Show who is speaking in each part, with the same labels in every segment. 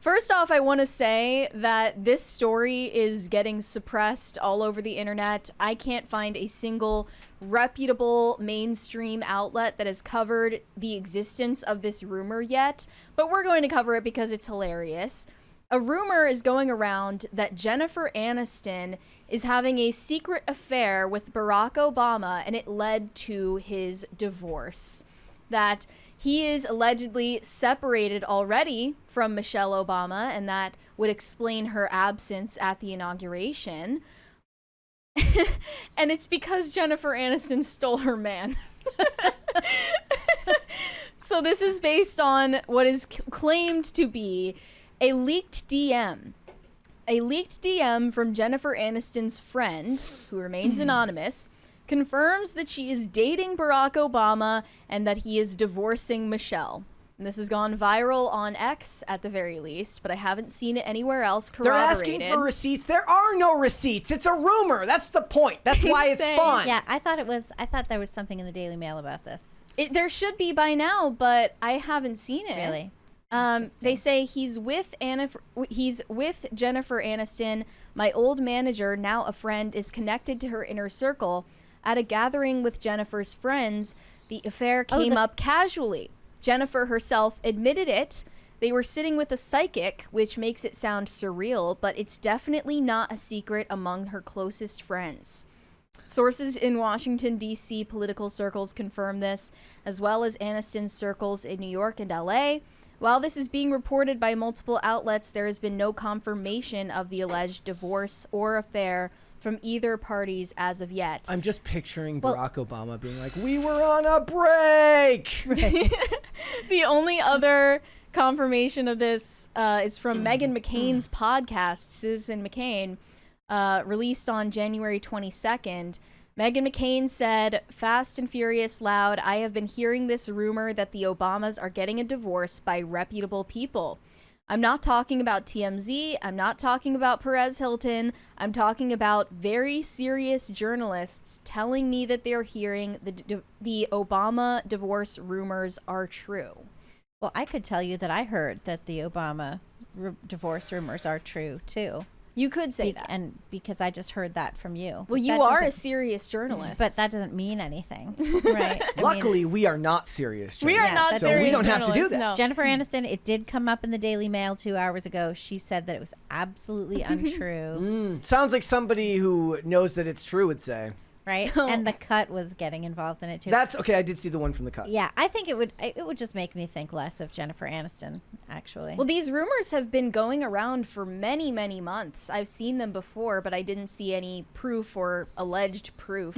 Speaker 1: First off, I want to say that this story is getting suppressed all over the internet. I can't find a single reputable mainstream outlet that has covered the existence of this rumor yet, but we're going to cover it because it's hilarious. A rumor is going around that Jennifer Aniston is having a secret affair with Barack Obama, and it led to his divorce. That he is allegedly separated already from Michelle Obama, and that would explain her absence at the inauguration. And it's because Jennifer Aniston stole her man. So this is based on what is claimed to be a leaked DM. A leaked DM from Jennifer Aniston's friend, who remains anonymous, confirms that she is dating Barack Obama and that he is divorcing Michelle. And this has gone viral on X at the very least, but I haven't seen it anywhere else corroborated.
Speaker 2: They're asking for receipts. There are no receipts. It's a rumor. That's the point. That's why it's fun.
Speaker 3: Yeah, I thought there was something in the Daily Mail about this.
Speaker 1: There should be by now, but I haven't seen it.
Speaker 3: Really?
Speaker 1: They say he's with Jennifer Aniston. My old manager, now a friend, is connected to her inner circle. At a gathering with Jennifer's friends, the affair came up casually. Jennifer herself admitted it. They were sitting with a psychic, which makes it sound surreal, but it's definitely not a secret among her closest friends. Sources in Washington, D.C. political circles confirm this, as well as Aniston's circles in New York and L.A. While this is being reported by multiple outlets, there has been no confirmation of the alleged divorce or affair from either parties as of yet.
Speaker 2: I'm just picturing Barack Obama being like, we were on a break.
Speaker 3: Right.
Speaker 1: The only other confirmation of this is from Meghan McCain's podcast, Citizen McCain, released on January 22nd. Meghan McCain said, "Fast and Furious loud, I have been hearing this rumor that the Obamas are getting a divorce by reputable people. I'm not talking about TMZ. I'm not talking about Perez Hilton. I'm talking about very serious journalists telling me that they're hearing the Obama divorce rumors are true."
Speaker 3: Well, I could tell you that I heard that the Obama divorce rumors are true, too.
Speaker 1: You could say that.
Speaker 3: And because I just heard that from you.
Speaker 1: Well, you are a serious journalist.
Speaker 3: But that doesn't mean anything, right?
Speaker 2: Luckily, we are not serious journalists.
Speaker 1: We are not
Speaker 2: so
Speaker 1: serious
Speaker 2: we don't have to do that.
Speaker 1: no.
Speaker 3: Jennifer Aniston, it did come up in the Daily Mail 2 hours ago. She said that it was absolutely untrue.
Speaker 2: Sounds like somebody who knows that it's true would say.
Speaker 3: Right?
Speaker 1: So-
Speaker 3: And the Cut was getting involved in it, too.
Speaker 2: That's okay. I did see the one from the Cut.
Speaker 3: Yeah, I think it would just make me think less of Jennifer Aniston, actually.
Speaker 1: Well, these rumors have been going around for many, many months. I've seen them before, but I didn't see any proof or alleged proof.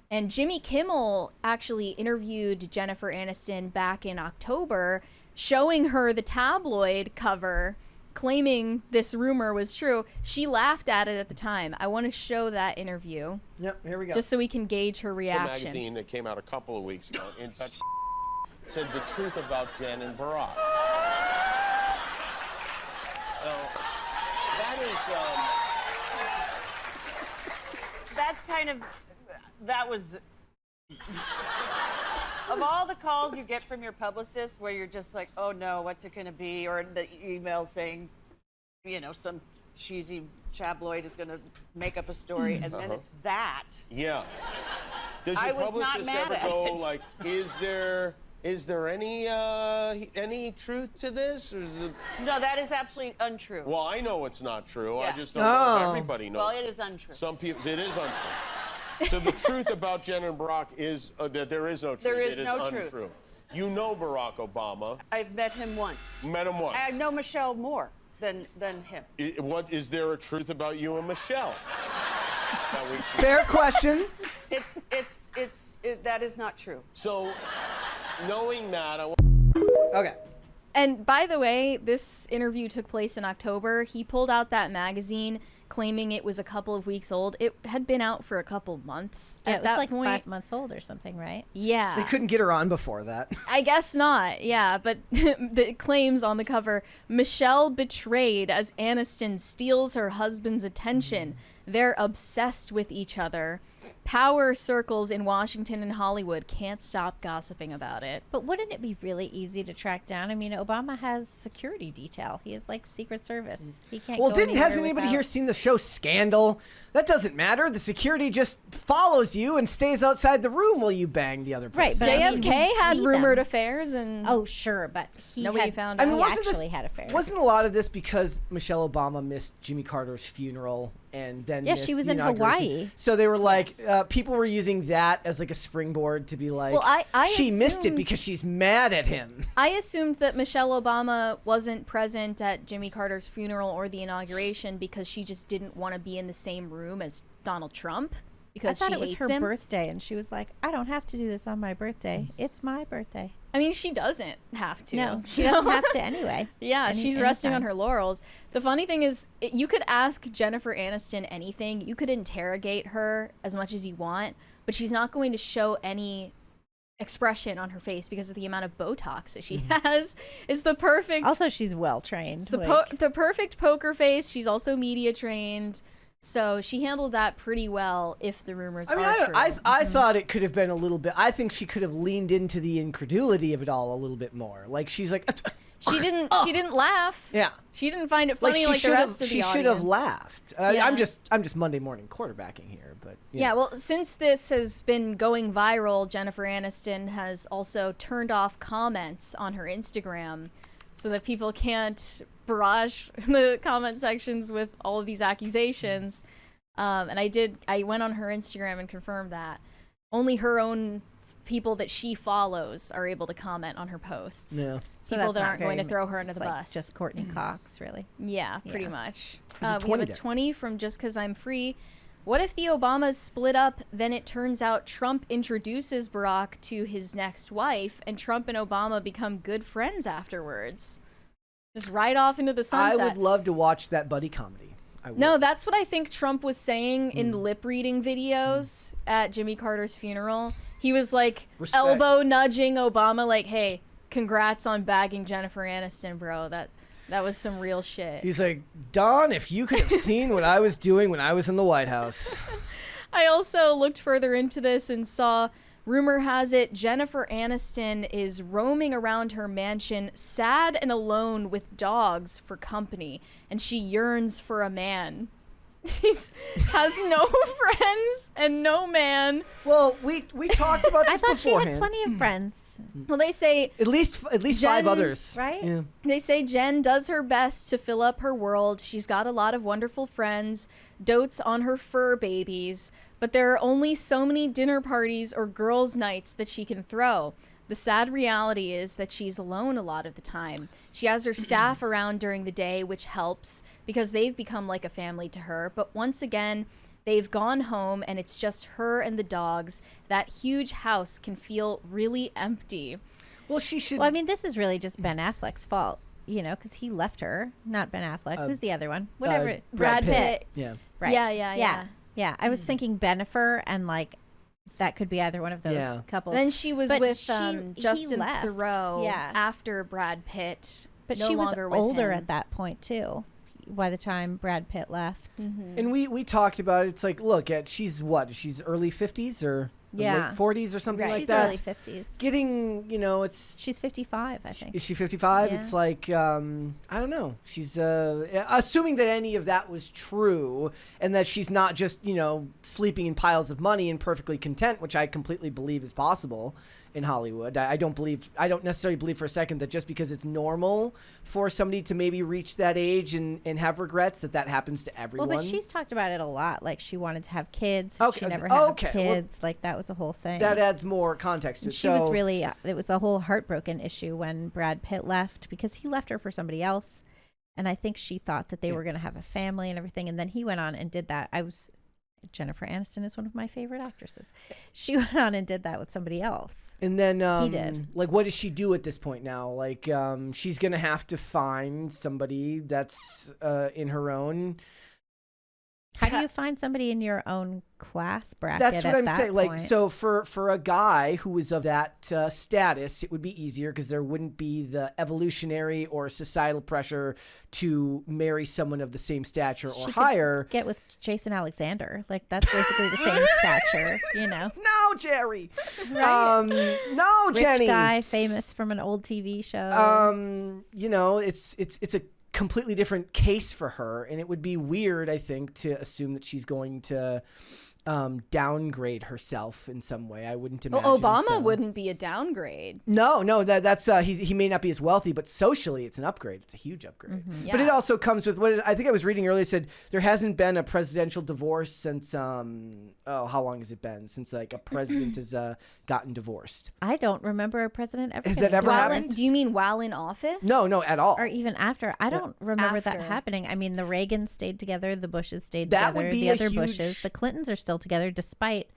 Speaker 1: And Jimmy Kimmel actually interviewed Jennifer Aniston back in October, showing her the tabloid cover, claiming this rumor was true. She laughed at it at the time. I want to show that interview.
Speaker 2: Yep, here we go.
Speaker 1: Just so we can gauge her
Speaker 4: The
Speaker 1: reaction.
Speaker 4: magazine that came out a couple of weeks ago said the truth about Jen and Barack.
Speaker 5: That was of all the calls you get from your publicist where you're just like, oh no, what's it going to be? Or the email saying, some cheesy tabloid is going to make up a story, and then it's that.
Speaker 4: Yeah. Does
Speaker 5: I
Speaker 4: your
Speaker 5: was not
Speaker 4: publicist
Speaker 5: mad
Speaker 4: ever
Speaker 5: at
Speaker 4: go
Speaker 5: it.
Speaker 4: like, is there any truth to this? Or is it...
Speaker 5: No, that is absolutely untrue.
Speaker 4: Well, I know it's not true. I
Speaker 5: Yeah.
Speaker 4: just don't know if everybody knows.
Speaker 5: Well, it is untrue.
Speaker 4: Some people, it is untrue. So the truth about Jen and Barack is that there is no truth.
Speaker 5: There is
Speaker 4: it
Speaker 5: no
Speaker 4: untrue.
Speaker 5: truth.
Speaker 4: You know Barack Obama.
Speaker 5: I've met him once.
Speaker 4: Met him once.
Speaker 5: I know Michelle more than him.
Speaker 4: What is there a truth about you and Michelle?
Speaker 2: Fair question.
Speaker 5: That is not true.
Speaker 4: So, knowing that,
Speaker 2: Okay.
Speaker 1: And by the way, this interview took place in October. He pulled out that magazine claiming it was a couple of weeks old. It had been out for a couple months
Speaker 3: Yeah,
Speaker 1: at
Speaker 3: it was
Speaker 1: that
Speaker 3: like
Speaker 1: point.
Speaker 3: 5 months old or something, right?
Speaker 1: Yeah.
Speaker 2: They couldn't get her on before that.
Speaker 1: I guess not. Yeah, but the claims on the cover, Michelle betrayed as Aniston steals her husband's attention. They're obsessed with each other. power circles in Washington and Hollywood can't stop gossiping about it.
Speaker 3: But wouldn't it be really easy to track down? I mean, Obama has security detail. He has like Secret Service. He can't.
Speaker 2: Well,
Speaker 3: go
Speaker 2: has
Speaker 3: anywhere
Speaker 2: anybody
Speaker 3: without-
Speaker 2: here seen the show Scandal? That doesn't matter. The security just follows you and stays outside the room while you bang the other person.
Speaker 3: Right, but I mean, you
Speaker 1: JFK
Speaker 3: can
Speaker 1: had
Speaker 3: see
Speaker 1: rumored
Speaker 3: them.
Speaker 1: affairs, and
Speaker 3: Oh, sure, but he
Speaker 1: Nobody
Speaker 3: had,
Speaker 1: found
Speaker 3: I
Speaker 1: out.
Speaker 3: mean,
Speaker 1: And
Speaker 3: he
Speaker 2: wasn't
Speaker 3: actually
Speaker 2: this-
Speaker 3: had affairs.
Speaker 2: Wasn't a lot of this because Michelle Obama missed Jimmy Carter's funeral and then
Speaker 3: Yeah,
Speaker 2: missed
Speaker 3: she was
Speaker 2: the
Speaker 3: in
Speaker 2: inauguration?
Speaker 3: Hawaii.
Speaker 2: So they were like,
Speaker 1: Yes.
Speaker 2: people were using that as like a springboard to be like,
Speaker 1: Well, I
Speaker 2: she missed it
Speaker 1: assumed-
Speaker 2: because she's mad at him.
Speaker 1: I assumed that Michelle Obama wasn't present at Jimmy Carter's funeral or the inauguration because she just didn't want to be in the same room as Donald Trump
Speaker 3: I
Speaker 1: because
Speaker 3: thought
Speaker 1: she
Speaker 3: it was
Speaker 1: hates
Speaker 3: her
Speaker 1: him.
Speaker 3: birthday, and she was like, "I don't have to do this on my birthday. It's my birthday."
Speaker 1: I mean, she doesn't have to.
Speaker 3: No, she
Speaker 1: so-
Speaker 3: doesn't have to anyway.
Speaker 1: Yeah, she's resting on
Speaker 3: anytime.
Speaker 1: her laurels. The funny thing is, you could ask Jennifer Aniston anything. You could interrogate her as much as you want, but she's not going to show any expression on her face because of the amount of Botox that she has. It's the perfect.
Speaker 3: Also, she's well trained.
Speaker 1: It's the perfect poker face. She's also media trained. So she handled that pretty well if the rumors
Speaker 2: I mean,
Speaker 1: are true.
Speaker 2: I thought it could have been a little bit. I think she could have leaned into the incredulity of it all a little bit more. Like she's like,
Speaker 1: she didn't laugh.
Speaker 2: yeah,
Speaker 1: She didn't find it funny like,
Speaker 2: she
Speaker 1: the
Speaker 2: should
Speaker 1: rest
Speaker 2: have.
Speaker 1: of the
Speaker 2: She
Speaker 1: audience.
Speaker 2: should have laughed.
Speaker 1: Yeah.
Speaker 2: I'm just Monday morning quarterbacking here, but
Speaker 1: Yeah, well, since this has been going viral, Jennifer Aniston has also turned off comments on her Instagram so that people can't barrage the comment sections with all of these accusations. And I went on her Instagram and confirmed that only her own people that she follows are able to comment on her posts.
Speaker 2: Yeah.
Speaker 3: So
Speaker 1: People
Speaker 3: that's
Speaker 1: that
Speaker 3: not
Speaker 1: aren't going to
Speaker 3: very
Speaker 1: throw her under
Speaker 3: It's
Speaker 1: the
Speaker 3: like
Speaker 1: bus.
Speaker 3: just Courtney Cox, really.
Speaker 1: Yeah, pretty
Speaker 3: Yeah.
Speaker 1: much.
Speaker 2: There's a
Speaker 1: We
Speaker 2: 20
Speaker 1: have a
Speaker 2: there.
Speaker 1: 20 from Just 'Cause I'm Free. What if the Obamas split up, then it turns out Trump introduces Barack to his next wife, and Trump and Obama become good friends afterwards? Just right off into the
Speaker 2: I
Speaker 1: sunset.
Speaker 2: would love to watch that buddy comedy. I would.
Speaker 1: No, that's what I think Trump was saying in the
Speaker 2: Mm.
Speaker 1: lip reading videos at Jimmy Carter's funeral. He was like
Speaker 2: Respect.
Speaker 1: elbow nudging Obama, like, "Hey, congrats on bagging Jennifer Aniston, bro. That was some real shit."
Speaker 2: He's like, Don, if you could have seen what I was doing when I was in the White House.
Speaker 1: I also looked further into this and saw, rumor has it, Jennifer Aniston is roaming around her mansion, sad and alone with dogs for company, and she yearns for a man. She has no friends and no man.
Speaker 2: Well, we talked about
Speaker 3: I
Speaker 2: this
Speaker 3: thought she had
Speaker 2: beforehand.
Speaker 3: plenty of friends.
Speaker 1: Well, they say
Speaker 2: At least
Speaker 1: Jen,
Speaker 2: 5 others,
Speaker 3: right?
Speaker 2: Yeah.
Speaker 1: They say Jen does her best to fill up her world. She's got a lot of wonderful friends, dotes on her fur babies, but there are only so many dinner parties or girls' nights that she can throw. The sad reality is that she's alone a lot of the time. She has her staff around during the day, which helps because they've become like a family to her. But once again, they've gone home and it's just her and the dogs. That huge house can feel really empty.
Speaker 2: Well, she should.
Speaker 3: Well, I mean, this is really just Ben Affleck's fault, you know, because he left her. Not Ben Affleck. Who's the other one? Whatever.
Speaker 1: Brad Pitt.
Speaker 2: Yeah.
Speaker 3: Right.
Speaker 1: Yeah.
Speaker 3: Yeah. I was thinking Bennifer, and like that could be either one of those
Speaker 2: Yeah.
Speaker 3: couples.
Speaker 1: Then she was
Speaker 3: But
Speaker 1: with
Speaker 3: he
Speaker 1: Justin
Speaker 3: left.
Speaker 1: Theroux
Speaker 3: Yeah.
Speaker 1: after Brad Pitt.
Speaker 3: but
Speaker 1: no
Speaker 3: she was
Speaker 1: longer with
Speaker 3: older
Speaker 1: him.
Speaker 3: at that point too. By the time Brad Pitt left,
Speaker 2: And we talked about it. It's like, look, she's what? She's early 50s or
Speaker 3: Yeah.
Speaker 2: late 40s or something
Speaker 1: Right.
Speaker 2: like
Speaker 3: she's
Speaker 2: that.
Speaker 3: early 50s.
Speaker 2: Getting, it's.
Speaker 3: She's 55, I think.
Speaker 2: Is she 55?
Speaker 3: Yeah.
Speaker 2: It's like, I don't know. She's, assuming that any of that was true and that she's not just, sleeping in piles of money and perfectly content, which I completely believe is possible in Hollywood. I don't necessarily believe for a second that just because it's normal for somebody to maybe reach that age and have regrets that happens to everyone.
Speaker 3: Well, but she's talked about it a lot. Like she wanted to have kids.
Speaker 2: Okay,
Speaker 3: She never had
Speaker 2: okay,
Speaker 3: kids.
Speaker 2: well,
Speaker 3: like that was a whole thing.
Speaker 2: that adds more context to it.
Speaker 3: She was really, it was a whole heartbroken issue when Brad Pitt left because he left her for somebody else. And I think she thought that they were going to have a family and everything. And then he went on and did that. Jennifer Aniston is one of my favorite actresses. She went on and did that with somebody else.
Speaker 2: And then,
Speaker 3: He did.
Speaker 2: like, what does she do at this point now? Like, she's going to have to find somebody that's in her own
Speaker 3: How do you find somebody in your own class bracket?
Speaker 2: That's what
Speaker 3: at
Speaker 2: I'm
Speaker 3: that
Speaker 2: saying. Like,
Speaker 3: point?
Speaker 2: so for a guy who was of that status, it would be easier because there wouldn't be the evolutionary or societal pressure to marry someone of the same stature or
Speaker 3: She could
Speaker 2: higher.
Speaker 3: get with Jason Alexander. Like, that's basically the same stature, you know?
Speaker 2: No, Jerry.
Speaker 3: Right.
Speaker 2: No,
Speaker 3: Rich
Speaker 2: Jenny.
Speaker 3: guy, famous from an old TV show.
Speaker 2: You know, it's a completely different case for her, and it would be weird, I think, to assume that she's going to downgrade herself in some way. I wouldn't imagine.
Speaker 1: Well, Obama
Speaker 2: so.
Speaker 1: wouldn't be a downgrade.
Speaker 2: No, that's he may not be as wealthy, but socially it's an upgrade. It's a huge upgrade. But
Speaker 1: Yeah.
Speaker 2: it also comes with what I think I was reading earlier said there hasn't been a presidential divorce since how long has it been since like a president has gotten divorced?
Speaker 3: I don't remember a president ever.
Speaker 2: Has
Speaker 3: getting
Speaker 2: that ever
Speaker 3: divorced.
Speaker 2: happened?
Speaker 1: Do you mean while in office?
Speaker 2: No, at all.
Speaker 3: Or even after. I don't remember that
Speaker 1: After.
Speaker 3: happening. I mean, the Reagans stayed together, the Bushes stayed
Speaker 2: That
Speaker 3: together,
Speaker 2: would be
Speaker 3: the
Speaker 2: a
Speaker 3: other
Speaker 2: huge-
Speaker 3: Bushes, the Clintons are still together despite,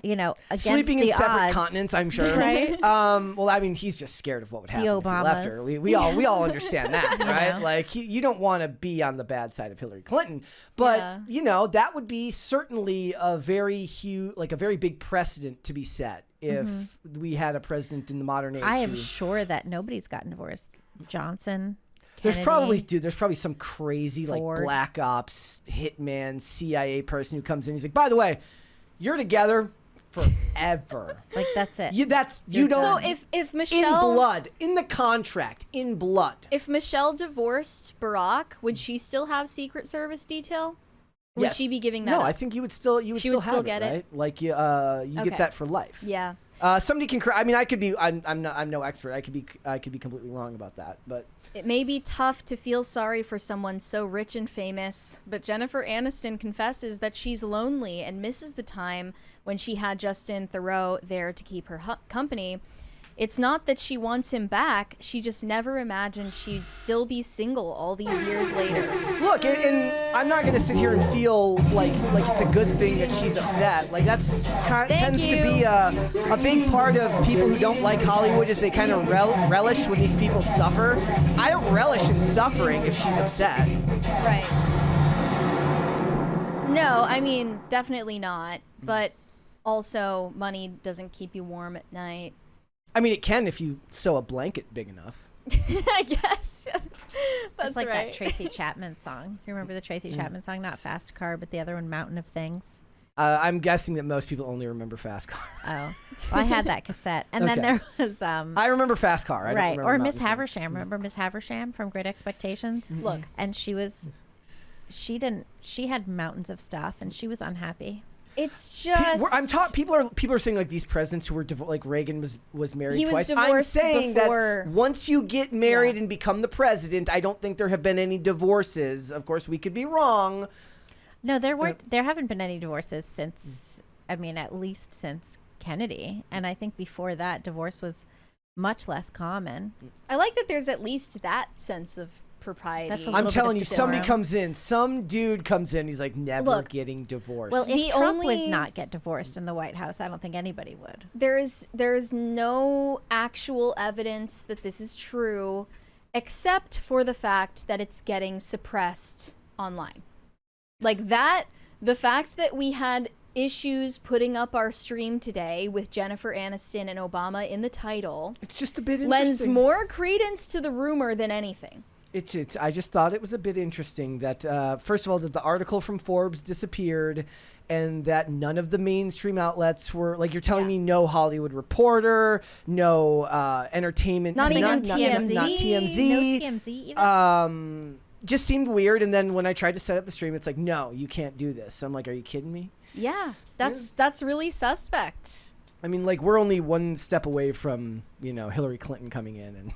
Speaker 3: against
Speaker 2: Sleeping
Speaker 3: the
Speaker 2: in separate
Speaker 3: odds.
Speaker 2: continents, I'm sure.
Speaker 3: Right?
Speaker 2: Well, I mean, he's just scared of what would happen if he left her.
Speaker 3: Obamas.
Speaker 2: We all understand that, right?
Speaker 3: know.
Speaker 2: Like, you don't want to be on the bad side of Hillary Clinton, but
Speaker 3: Yeah.
Speaker 2: that would be certainly a very huge, like a very big precedent to be set if we had a president in the modern age.
Speaker 3: I am
Speaker 2: who-
Speaker 3: sure that nobody's gotten divorced. Johnson.
Speaker 2: There's
Speaker 3: Kennedy.
Speaker 2: there's probably some crazy like
Speaker 3: Ford.
Speaker 2: black ops hitman CIA person who comes in. He's like, by the way, you're together forever.
Speaker 3: Like, that's it.
Speaker 2: you
Speaker 3: You're
Speaker 2: don't.
Speaker 1: So
Speaker 3: done.
Speaker 1: if
Speaker 2: in
Speaker 1: Michelle
Speaker 2: blood, in the contract, in blood.
Speaker 1: if Michelle divorced Barack, would she still have Secret Service detail? Would
Speaker 2: Yes.
Speaker 1: she be giving that
Speaker 2: No,
Speaker 1: up?
Speaker 2: I think you would still
Speaker 1: She
Speaker 2: still
Speaker 1: would still
Speaker 2: have
Speaker 1: get
Speaker 2: it,
Speaker 1: it?
Speaker 2: right? Like you get
Speaker 1: Okay.
Speaker 2: that for life.
Speaker 1: Yeah.
Speaker 2: Somebody can. I mean, I could be. I'm no expert. I could be completely wrong about that. But
Speaker 1: It may be tough to feel sorry for someone so rich and famous, but Jennifer Aniston confesses that she's lonely and misses the time when she had Justin Theroux there to keep her company. It's not that she wants him back, she just never imagined she'd still be single all these years later.
Speaker 2: look, and I'm not gonna sit here and feel like it's a good thing that she's upset. Like that's tends to
Speaker 1: you.
Speaker 2: be a big part of people who don't like Hollywood is they kind of relish when these people suffer. I don't relish in suffering if she's upset.
Speaker 1: Right. No, I mean, definitely not. But also, money doesn't keep you warm at night.
Speaker 2: I mean, it can if you sew a blanket big enough.
Speaker 1: I guess. That's
Speaker 3: It's like
Speaker 1: right.
Speaker 3: that Tracy Chapman song. You remember the Tracy Chapman song? Not Fast Car, but the other one, Mountain of Things.
Speaker 2: I'm guessing that most people only remember Fast Car.
Speaker 3: Oh, well, I had that cassette, and then
Speaker 2: Okay.
Speaker 3: there was
Speaker 2: I remember Fast Car. I don't
Speaker 3: right,
Speaker 2: remember
Speaker 3: or Miss
Speaker 2: Mountain Things.
Speaker 3: Haversham. Remember Miss Haversham from Great Expectations?
Speaker 1: Look,
Speaker 3: And she had mountains of stuff, and she was unhappy.
Speaker 1: it's just.
Speaker 2: I'm taught people are saying like these presidents who were like Reagan was married
Speaker 1: He was
Speaker 2: twice. I'm
Speaker 1: divorced
Speaker 2: saying
Speaker 1: before.
Speaker 2: that once you get married
Speaker 1: Yeah.
Speaker 2: and become the president, I don't think there have been any divorces. Of course, we could be wrong.
Speaker 3: No, there haven't been any divorces since. I mean, at least since Kennedy, and I think before that, divorce was much less common.
Speaker 1: I like that there's at least that sense of propriety.
Speaker 3: That's a
Speaker 2: I'm
Speaker 3: little bit
Speaker 2: telling
Speaker 3: of
Speaker 2: you,
Speaker 3: decorum.
Speaker 2: somebody comes in, some dude comes in, he's like never
Speaker 1: Look,
Speaker 2: getting divorced.
Speaker 3: Well,
Speaker 1: The
Speaker 3: if Trump
Speaker 1: only-
Speaker 3: would not get divorced in the White House, I don't think anybody would.
Speaker 1: there is no actual evidence that this is true, except for the fact that it's getting suppressed online. Like that, the fact that we had issues putting up our stream today with Jennifer Aniston and Obama in the title
Speaker 2: it's just a bit
Speaker 1: lends
Speaker 2: interesting.
Speaker 1: more credence to the rumor than anything.
Speaker 2: It's I just thought it was a bit interesting that first of all that the article from Forbes disappeared and that none of the mainstream outlets were like you're telling
Speaker 1: Yeah.
Speaker 2: me no Hollywood Reporter, no entertainment,
Speaker 1: Not even
Speaker 2: not
Speaker 1: TMZ.
Speaker 2: not TMZ.
Speaker 3: No TMZ even.
Speaker 2: Just seemed weird. And then when I tried to set up the stream, it's like, no, you can't do this. I'm like, are you kidding me?
Speaker 1: Yeah, that's really suspect.
Speaker 2: I mean, like we're only one step away from Hillary Clinton coming in and.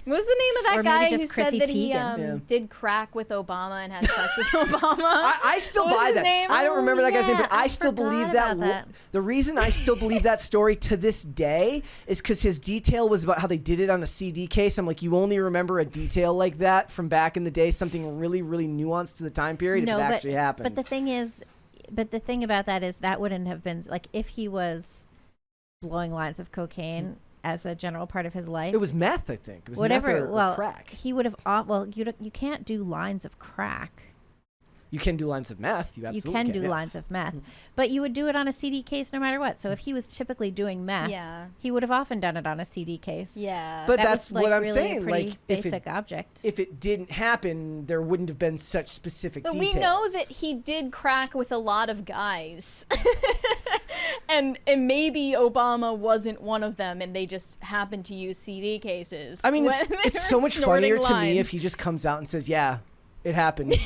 Speaker 1: What was the name of that
Speaker 3: Or
Speaker 1: guy
Speaker 3: maybe
Speaker 1: who
Speaker 3: just
Speaker 1: said
Speaker 3: Chrissy
Speaker 1: that he
Speaker 3: Teigen.
Speaker 2: Yeah.
Speaker 1: did crack with Obama and had sex with Obama?
Speaker 2: I still
Speaker 1: What was
Speaker 2: buy
Speaker 1: his
Speaker 2: that.
Speaker 1: name?
Speaker 2: I don't remember that guy's name, but
Speaker 3: yeah,
Speaker 2: I
Speaker 3: I
Speaker 2: still believe
Speaker 3: forgot
Speaker 2: that.
Speaker 3: about that.
Speaker 2: The reason I still believe that story to this day is because his detail was about how they did it on a CD case. I'm like, you only remember a detail like that from back in the day, something really, really nuanced to the time period if it actually happened.
Speaker 3: But the thing about that is that wouldn't have been like if he was blowing lines of cocaine as a general part of his life.
Speaker 2: it was meth, I think. It was
Speaker 3: whatever.
Speaker 2: meth or
Speaker 3: well,
Speaker 2: crack.
Speaker 3: he would have. Well, you can't do lines of crack.
Speaker 2: You can do lines of meth. You
Speaker 3: You
Speaker 2: absolutely
Speaker 3: can do
Speaker 2: yes.
Speaker 3: lines of meth, but you would do it on a CD case no matter what. So if he was typically doing meth,
Speaker 1: Yeah.
Speaker 3: he would have often done it on a CD case.
Speaker 1: Yeah.
Speaker 2: But
Speaker 3: That
Speaker 2: that's
Speaker 3: was, like,
Speaker 2: what I'm
Speaker 3: really
Speaker 2: saying.
Speaker 3: A pretty
Speaker 2: Like, if
Speaker 3: basic
Speaker 2: it,
Speaker 3: object.
Speaker 2: if it didn't happen, there wouldn't have been such specific
Speaker 1: But
Speaker 2: details.
Speaker 1: we know that he did crack with a lot of guys. and maybe Obama wasn't one of them and they just happened to use CD cases.
Speaker 2: I mean,
Speaker 1: when
Speaker 2: it's
Speaker 1: they
Speaker 2: so
Speaker 1: were
Speaker 2: much
Speaker 1: snorting
Speaker 2: funnier to me
Speaker 1: lines.
Speaker 2: if he just comes out and says, "Yeah, it happened."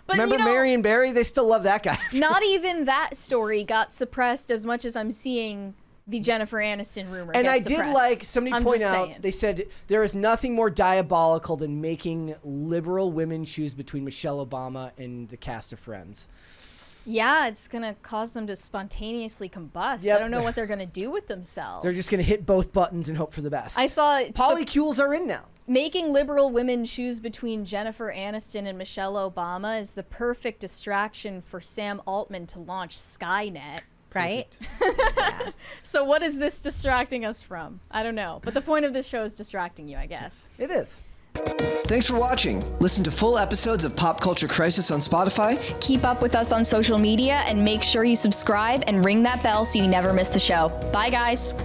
Speaker 1: But
Speaker 2: Remember
Speaker 1: you know,
Speaker 2: Marion Barry? They still love that guy.
Speaker 1: not even that story got suppressed as much as I'm seeing the Jennifer Aniston rumor.
Speaker 2: And
Speaker 1: get
Speaker 2: I did
Speaker 1: suppressed.
Speaker 2: like somebody
Speaker 1: I'm
Speaker 2: point
Speaker 1: just
Speaker 2: out,
Speaker 1: saying.
Speaker 2: they said there is nothing more diabolical than making liberal women choose between Michelle Obama and the cast of Friends.
Speaker 1: Yeah, it's gonna cause them to spontaneously combust.
Speaker 2: Yep.
Speaker 1: I don't know what they're gonna do with themselves.
Speaker 2: They're just going to hit both buttons and hope for the best.
Speaker 1: I saw it's the-
Speaker 2: Polycules are in now.
Speaker 1: making liberal women choose between Jennifer Aniston and Michelle Obama is the perfect distraction for Sam Altman to launch Skynet.
Speaker 3: Right?
Speaker 1: So what is this distracting us from? I don't know. But the point of this show is distracting you, I guess.
Speaker 2: It is. Thanks for watching. Listen to full episodes of Pop Culture Crisis on Spotify.
Speaker 1: Keep up with us on social media and make sure you subscribe and ring that bell so you never miss the show. Bye, guys.